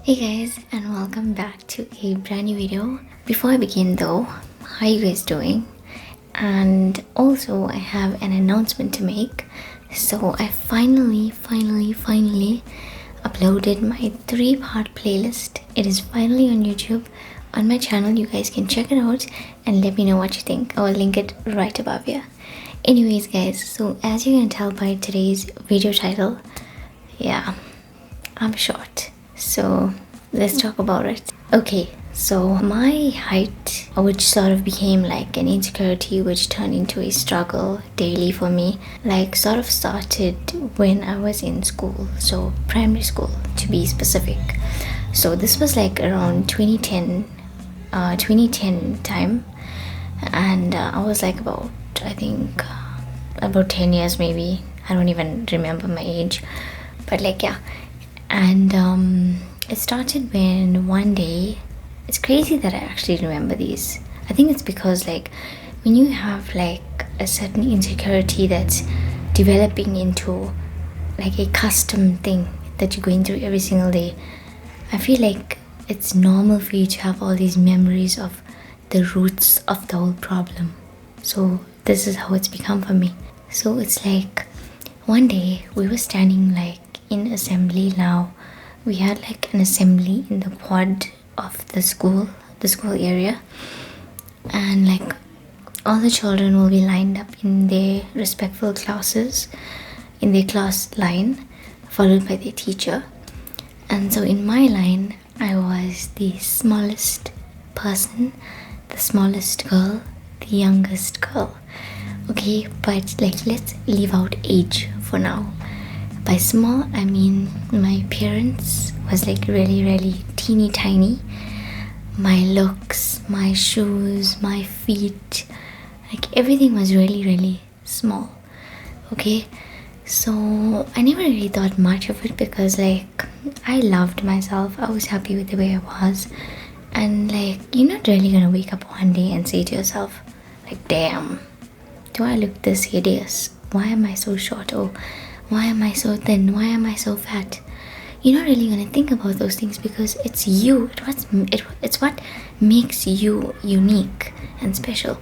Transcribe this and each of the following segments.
Hey guys, and welcome back to a brand new video. Before I begin though, how are you guys doing? And also I have an announcement to make. So I finally uploaded my 3-part playlist. It is finally on YouTube on my channel. You guys can check it out and let me know what you think. I will link it right above here. Anyways guys, so as you can tell by today's video title, yeah, I'm short. So let's talk about it. Okay, so my height, which sort of became like an insecurity, which turned into a struggle daily for me, like sort of started when I was in school, so primary school to be specific. So this was like around 2010 time, and I was like about, I think about 10 years maybe. I don't even remember my age, but like yeah. And it started when one day, it's crazy that I actually remember these. I think it's because like when you have like a certain insecurity that's developing into like a custom thing that you're going through every single day, I feel like it's normal for you to have all these memories of the roots of the whole problem. So this is how it's become for me. So it's like one day we were standing like in assembly. Now we had like an assembly in the quad of the school area, and like all the children will be lined up in their respectful classes, in their class line, followed by their teacher. And so in my line I was the smallest person, the smallest girl, the youngest girl. Okay, but like let's leave out age for now. By small, I mean my appearance was like really teeny tiny. My looks, my shoes, my feet, like everything was really small. Okay, so I never really thought much of it because like I loved myself. I was happy with the way I was. And like you're not really gonna wake up one day and say to yourself like, damn, do I look this hideous? Why am I so short? Or why am I so thin? Why am I so fat? You're not really gonna think about those things because it's you. It's what makes you unique and special.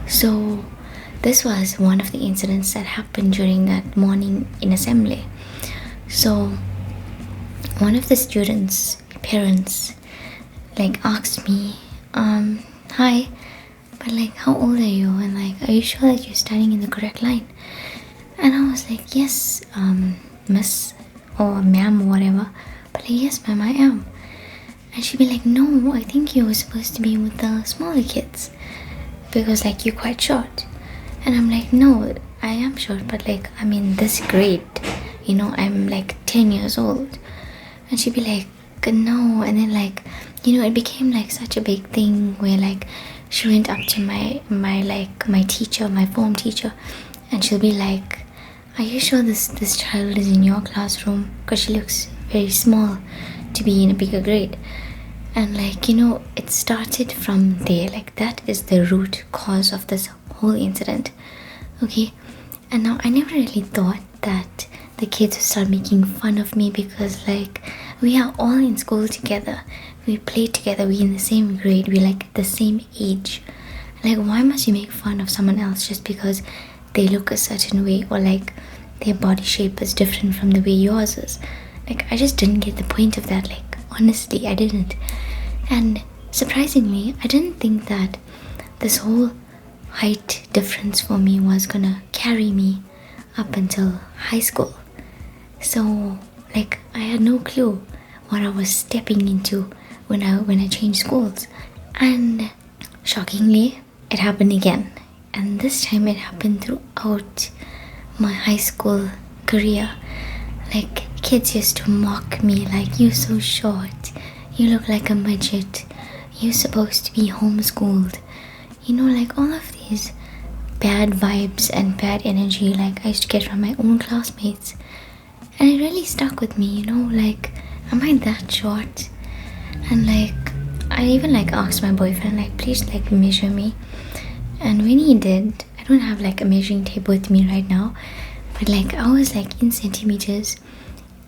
So this was one of the incidents that happened during that morning in assembly. So one of the students' parents like asked me, hi, but like how old are you? And like, are you sure that you're standing in the correct line? And I was like, yes, miss or ma'am or whatever. But like, yes ma'am, I am. And she'd be like, no, I think you were supposed to be with the smaller kids because like you're quite short. And I'm like, no, I am short, but like I'm in this grade, you know, I'm like 10 years old. And she'd be like, no. And then like, you know, it became like such a big thing where like she went up to my teacher, my form teacher, and she'll be like, are you sure this child is in your classroom? Because she looks very small to be in a bigger grade. And like, you know, it started from there. Like that is the root cause of this whole incident. Okay, and now I never really thought that the kids would start making fun of me because like we are all in school together, we play together, we in the same grade, we like the same age. Like why must you make fun of someone else just because they look a certain way or like their body shape is different from the way yours is? Like I just didn't get the point of that. Like honestly, I didn't. And surprisingly, I didn't think that this whole height difference for me was gonna carry me up until high school. So like I had no clue what I was stepping into when I changed schools. And shockingly, it happened again. And this time it happened throughout my high school career. Like kids used to mock me like, you're so short, you look like a midget, you're supposed to be homeschooled. You know, like all of these bad vibes and bad energy like I used to get from my own classmates. And it really stuck with me, you know, like am I that short? And like I even like asked my boyfriend like, please like measure me. And when he did, I don't have like a measuring tape with me right now, but like I was like in centimeters,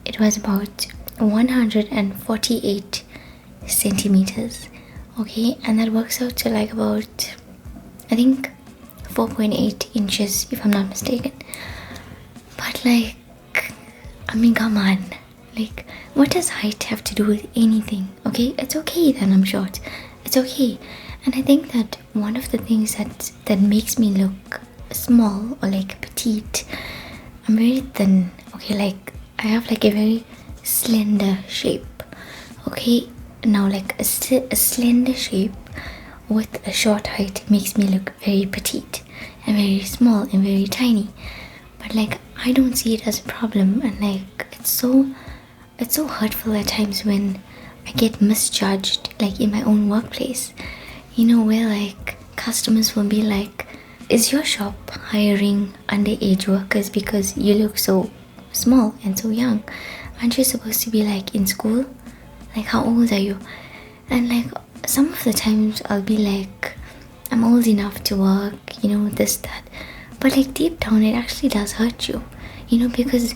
it was about 148 centimeters. Okay, and that works out to like about, I think, 4.8 inches if I'm not mistaken. But like, I mean, come on. Like, what does height have to do with anything? Okay, it's okay that I'm short. It's okay. And I think that one of the things that makes me look small or like petite, I'm very thin. Okay, like I have like a very slender shape. Okay, now like a slender shape with a short height makes me look very petite and very small and very tiny. But like, I don't see it as a problem, and like it's so hurtful at times when I get misjudged, like in my own workplace, where like customers will be like, is your shop hiring underage workers because you look so small and so young? Aren't you supposed to be like in school? Like, how old are you? And like, some of the times I'll be like, I'm old enough to work, this, that. But like deep down, it actually does hurt you, because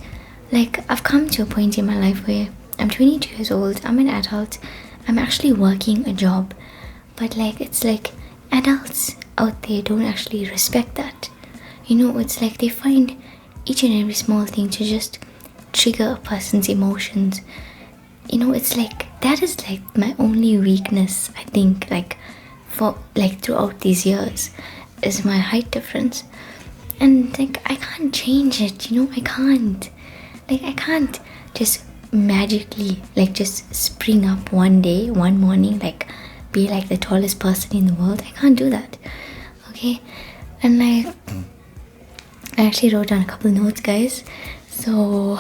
like I've come to a point in my life where I'm 22 years old, I'm an adult, I'm actually working a job. But like, it's like adults out there don't actually respect that. It's like they find each and every small thing to just trigger a person's emotions. It's like, that is like my only weakness, I think, like for like throughout these years, is my height difference. And like, I can't change it, I can't. Like, I can't just magically like just spring up one day, one morning, like be like the tallest person in the world. I can't do that. Okay. And like, I actually wrote down a couple of notes, guys. So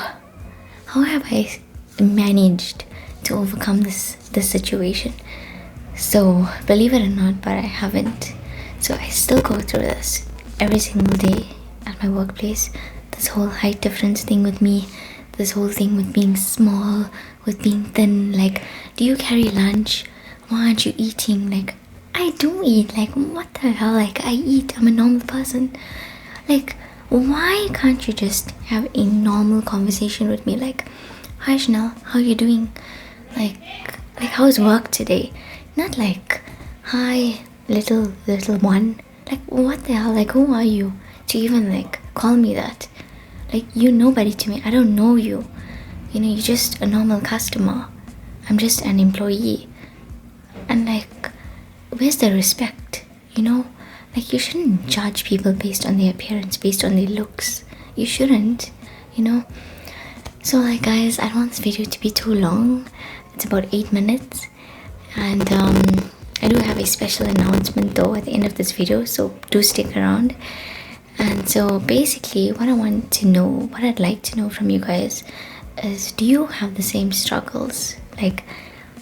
how have I managed to overcome this situation? So believe it or not, but I haven't. So I still go through this every single day at my workplace. This whole height difference thing with me, this whole thing with being small, with being thin. Like, do you carry lunch? Why aren't you eating? Like, I do eat. Like, what the hell? Like, I eat. I'm a normal person. Like, why can't you just have a normal conversation with me? Like, hi Chanel, how you doing? Like how's work today? Not like, hi little one. Like, what the hell? Like, who are you to even like call me that? Like, you're nobody to me. I don't know you. You're just a normal customer. I'm just an employee. And like, where's the respect? Like, you shouldn't judge people based on their appearance, based on their looks. You shouldn't, So like, guys, I don't want this video to be too long. It's about 8 minutes. And I do have a special announcement though at the end of this video, so do stick around. And so basically what I'd like to know from you guys is, do you have the same struggles? Like,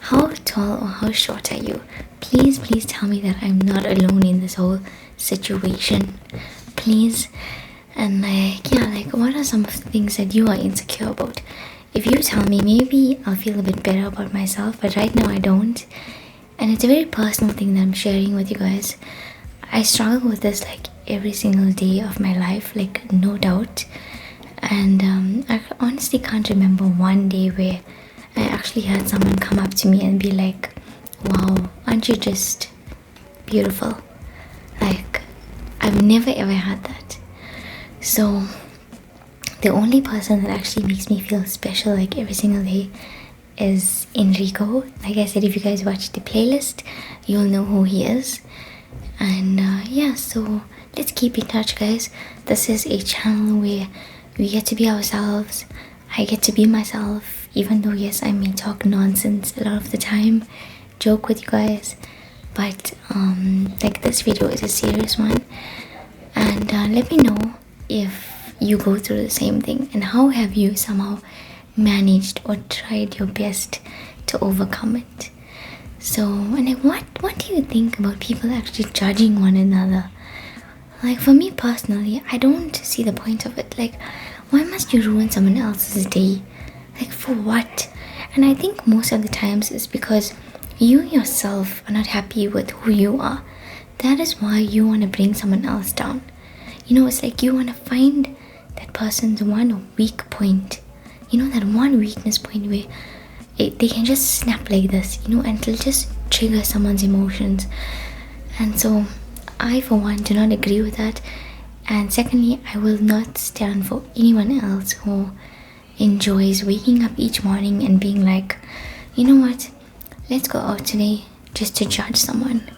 how tall or how short are you? Please tell me that I'm not alone in this whole situation, please. And like, yeah, like, what are some of the things that you are insecure about? If you tell me, maybe I'll feel a bit better about myself, but right now I don't. And it's a very personal thing that I'm sharing with you guys. I struggle with this like every single day of my life, like, no doubt. And I honestly can't remember one day where I actually had someone come up to me and be like, wow, aren't you just beautiful? Like, I've never ever had that. So the only person that actually makes me feel special like every single day is Enrico. Like I said, if you guys watch the playlist, you'll know who he is. And yeah, so let's keep in touch, guys. This is a channel where we get to be ourselves. I get to be myself, even though yes, I may talk nonsense a lot of the time, joke with you guys, but like, this video is a serious one. And let me know if you go through the same thing, and how have you somehow managed or tried your best to overcome it. So, and like, what do you think about people actually judging one another? Like, for me personally, I don't see the point of it. Like, why must you ruin someone else's day? Like, for what? And I think most of the times it's because you yourself are not happy with who you are. That is why you want to bring someone else down. It's like you want to find that person's one weak point. That one weakness point where they can just snap like this, and it'll just trigger someone's emotions. And so I, for one, do not agree with that. And secondly, I will not stand for anyone else who enjoys waking up each morning and being like, you know what, let's go out today, just to judge someone.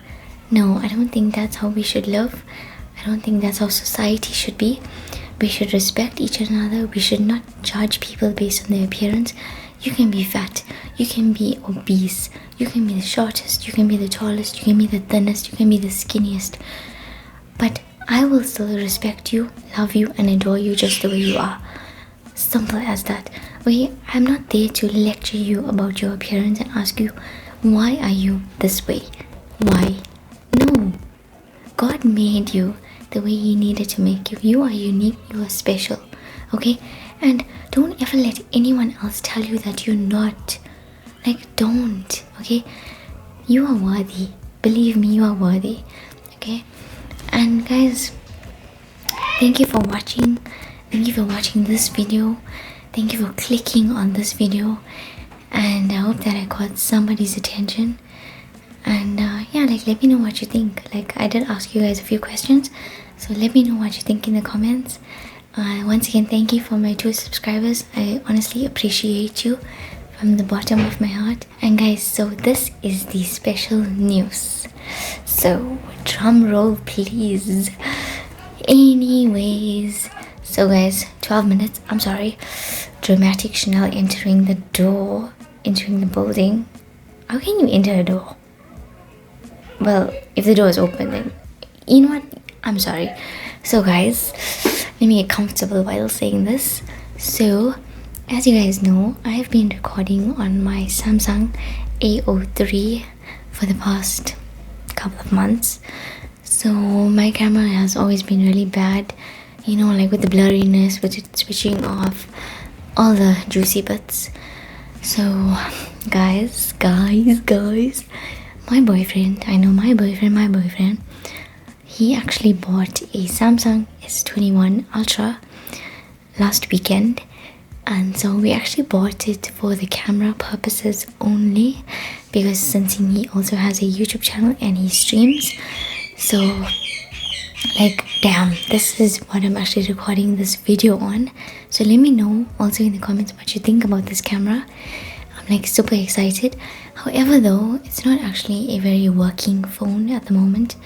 No, I don't think that's how we should live. I don't think that's how society should be. We should respect each another. We should not judge people based on their appearance. You can be fat, you can be obese, you can be the shortest, you can be the tallest, you can be the thinnest, you can be the skinniest, but I will still respect you, love you, and adore you just the way you are. Simple as that. Okay, I'm not there to lecture you about your appearance and ask you, why are you this way? Why? No. God made you the way He needed to make you. You are unique, you are special. Okay? And don't ever let anyone else tell you that you're not. Like, don't. Okay? You are worthy. Believe me, you are worthy. Okay? And guys, thank you for watching. Thank you for watching this video. Thank you for clicking on this video. And I hope that I caught somebody's attention. And yeah, like, let me know what you think. Like, I did ask you guys a few questions, so let me know what you think in the comments. Once again, thank you for my 2 subscribers. I honestly appreciate you from the bottom of my heart. And guys, so this is the special news. So drum roll please. Anyways, so guys, 12 minutes, I'm sorry, dramatic Chanel entering the door, entering the building. How can you enter a door? Well, if the door is open, then you know what, I'm sorry. So guys, let me get comfortable while saying this. So as you guys know, I have been recording on my Samsung A03 for the past couple of months. So my camera has always been really bad, like with the blurriness, with it switching off, all the juicy bits. So guys, my boyfriend, he actually bought a Samsung S21 Ultra last weekend. And so we actually bought it for the camera purposes only, because since he also has a YouTube channel and he streams. So like, damn, this is what I'm actually recording this video on. So let me know also in the comments what you think about this camera. I'm like super excited. However though, it's not actually a very working phone at the moment,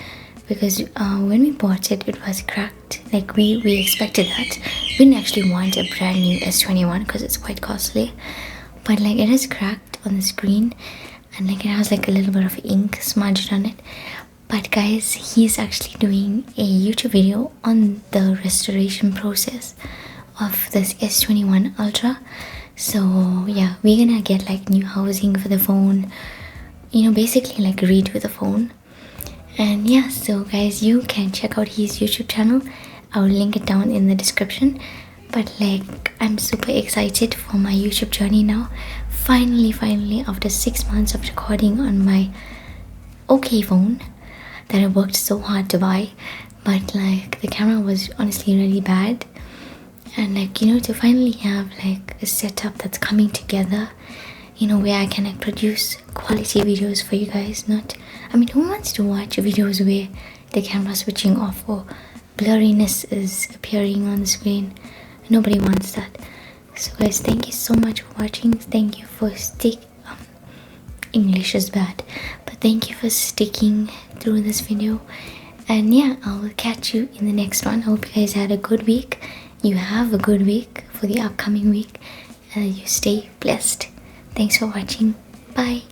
because when we bought it, it was cracked. Like we expected that. We didn't actually want a brand new S21 because it's quite costly, but like it is cracked on the screen, and like it has like a little bit of ink smudged on it. But guys, he's actually doing a YouTube video on the restoration process of this S21 Ultra. So yeah, we're gonna get like new housing for the phone, basically like redo the phone. And yeah, so guys, you can check out his YouTube channel. I'll link it down in the description. But like, I'm super excited for my YouTube journey now. Finally, after 6 months of recording on my okay phone that I worked so hard to buy, but like the camera was honestly really bad. And like, to finally have like a setup that's coming together, where I can like produce quality videos for you guys. Who wants to watch videos where the camera switching off or blurriness is appearing on the screen? Nobody wants that. So guys, thank you so much for watching. Thank you for English is bad, but thank you for sticking through this video. And yeah, I will catch you in the next one. I hope you guys had a good week. You have a good week for the upcoming week. You stay blessed. Thanks for watching. Bye.